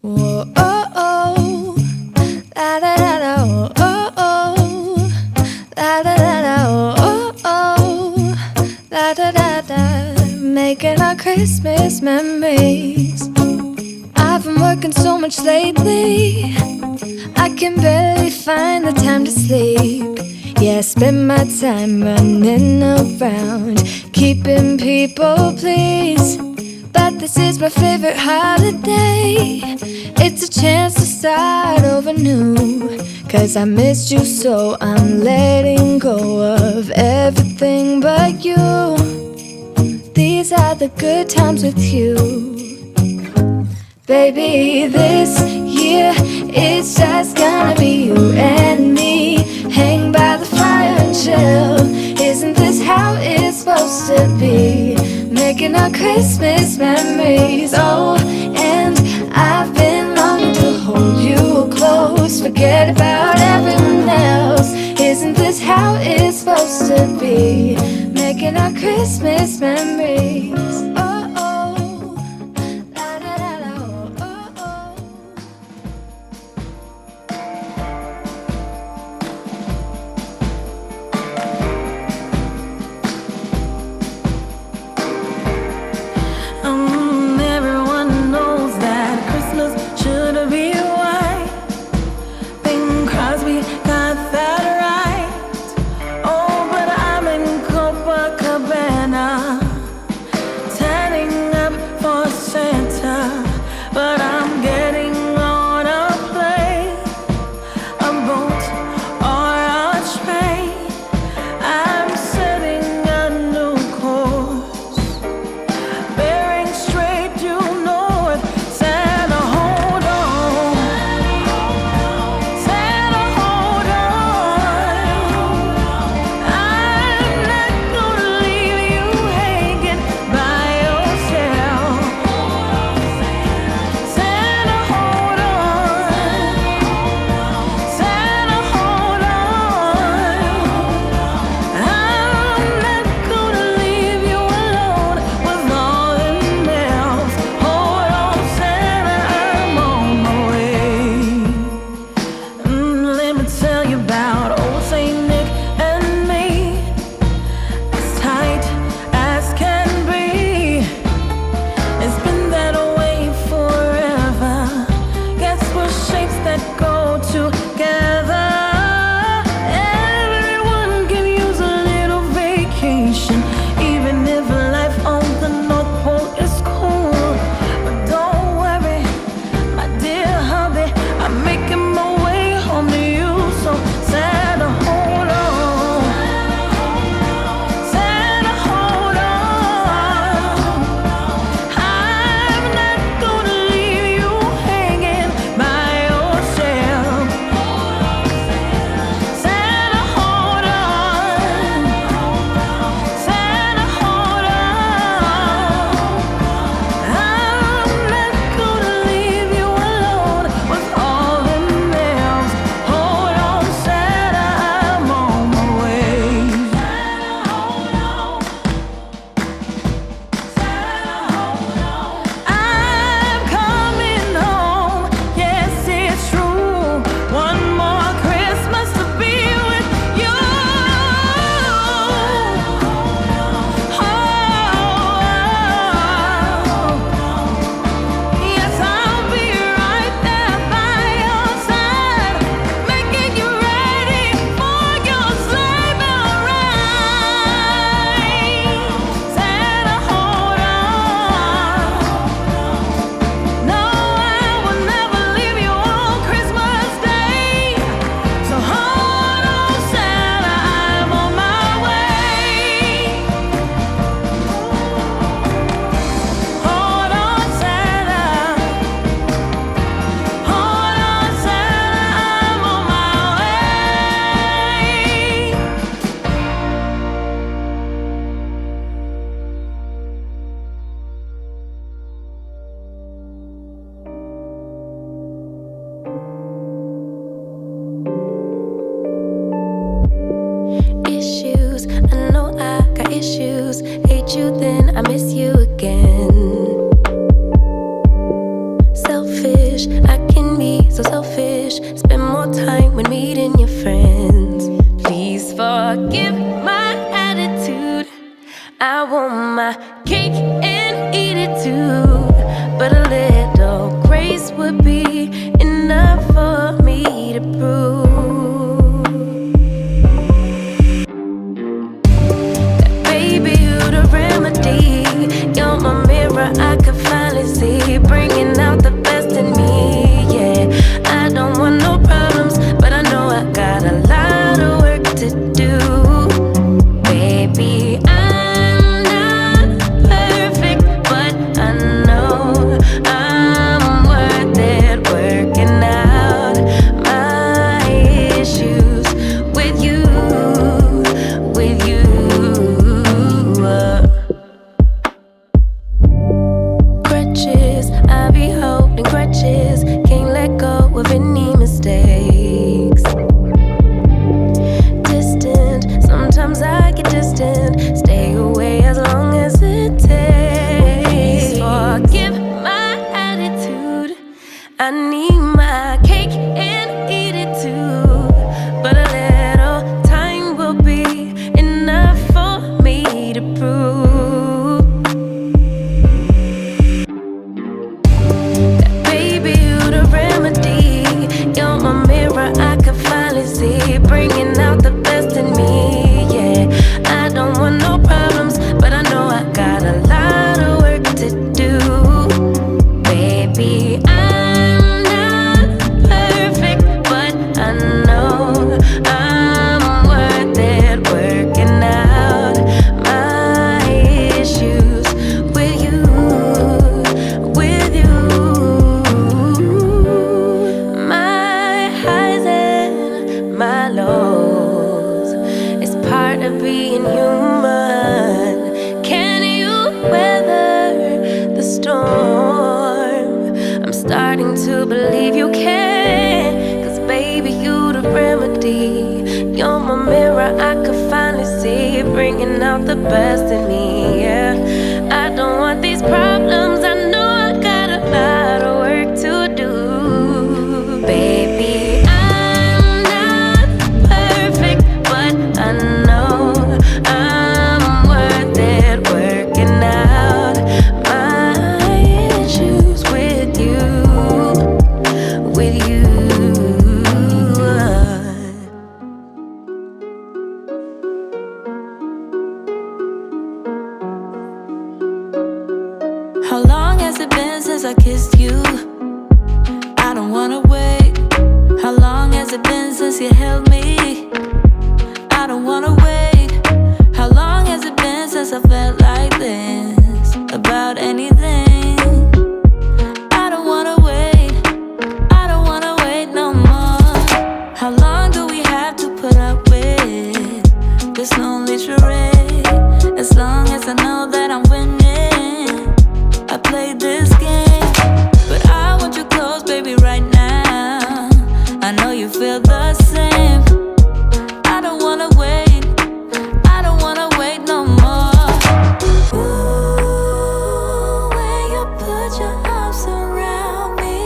Whoa, oh, oh, la da da da, oh, oh, oh, la da da da, oh, oh, oh, la da da da, making our Christmas memories. I've been working so much lately, I can barely find the time to sleep. Yeah, I spend my time running around, keeping people pleased. But this is my favorite holiday. It's a chance to start over new. 'Cause I missed you so I'm letting go of everything but you. These are the good times with you. Baby, this year it's just gonna be you and me. Hang by the fire and chill. Isn't this how it's supposed to be? Making our Christmas memories. Oh, and I've been longing to hold you close. Forget about everyone else. Isn't this how it's supposed to be? Making our Christmas memories. Oh, oh, la da da da, oh, oh, oh. Everyone knows that Christmas should be white. Bing Crosby got that right. Oh, but I'm in Copacabana, tanning up for Santa. But I'm getting on a plane, a boat, or a train. I'm setting a new course, bearing straight due north. Santa, hold on. Santa, hold on. I'm not gonna leave you hanging by yourself. Santa, hold on. Santa, hold on. I'm not gonna leave you alone with all them else. Hold on, Santa, I'm on my way. Let me tell you about old Saint Nick and me, as tight as can be. It's been that way forever. Guess we're shapes that go together. Everyone can use a little vacation, even if life on the North Pole is cool. But don't worry, my dear hubby, I'm making my way home to you. So Santa, hold on. Santa, hold on. I'm not gonna leave you hanging by yourself. Santa, hold on. Santa, hold on. I'm not gonna leave you alone with all them else. Hold on, Santa, I'm on my way. Santa, hold on. Santa, hold on. I'm coming home. Yes, it's true. One more Christmas to be with you. Yes, I'll be right there by your side, making you ready for your sleigh bell ride. Santa, hold on. No, I will never leave you on Christmas Day. So hold on, Santa, I'm on my way. Hold on, Santa. Hold on, Santa, I'm on my way. Issues, I know I got issues. Hate you, then I miss you again. Selfish. wish I can be so selfish, spend more time when meeting your friends. Please forgive my attitude. I want my cake and eat it too, but a little grace would be enough for me to prove that baby you the remedy. You're my mirror, I can finally see, bringing out the best in me. Yeah, I don't want no problems, but I know I got a lot of work to do. Baby, I'm not perfect, but I know I'm worth it, working out my issues with you, with you. Crutches, I be holding grudges, can't let go of any mistakes. Distant, sometimes I get distant, stay away as long as it takes. Forgive my attitude, I need my cake and eat it too, but a little time will be enough for me to prove that baby you the remedy. You're my mirror, I can finally see, bringing out the best in me. Yeah, I don't want no problems, but I know I got a lot of work to do. Baby, I'm not perfect, but I know I'm worth it, working out my issues with you, with you. My highs and my lows, it's part of being human. Can you weather the storm? I'm starting to believe you can, 'cause baby you the remedy. You're my mirror, I can finally see, bringing out the best in me. Yeah, I don't want these problems, I know I got a lot of work to do. Baby, I'm not perfect, but I know I'm worth it, working out my issues with you, with you. How long has it been since I kissed you? I don't wanna wait. How long has it been since you held me? I don't wanna wait. How long has it been since I felt like this about anything? I don't wanna wait. I don't wanna wait no more. How long do we have to put up with this lonely charade? As long as I know that I'm winning, I played this game, but I want you close, baby, right now. I know you feel the same. I don't wanna wait. I don't wanna wait no more. Ooh, when you put your arms around me,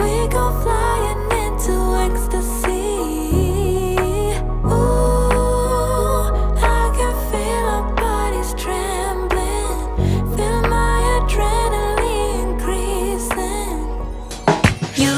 we go flying into ecstasy. Ooh, I can feel our bodies trembling, feel my adrenaline increasing. You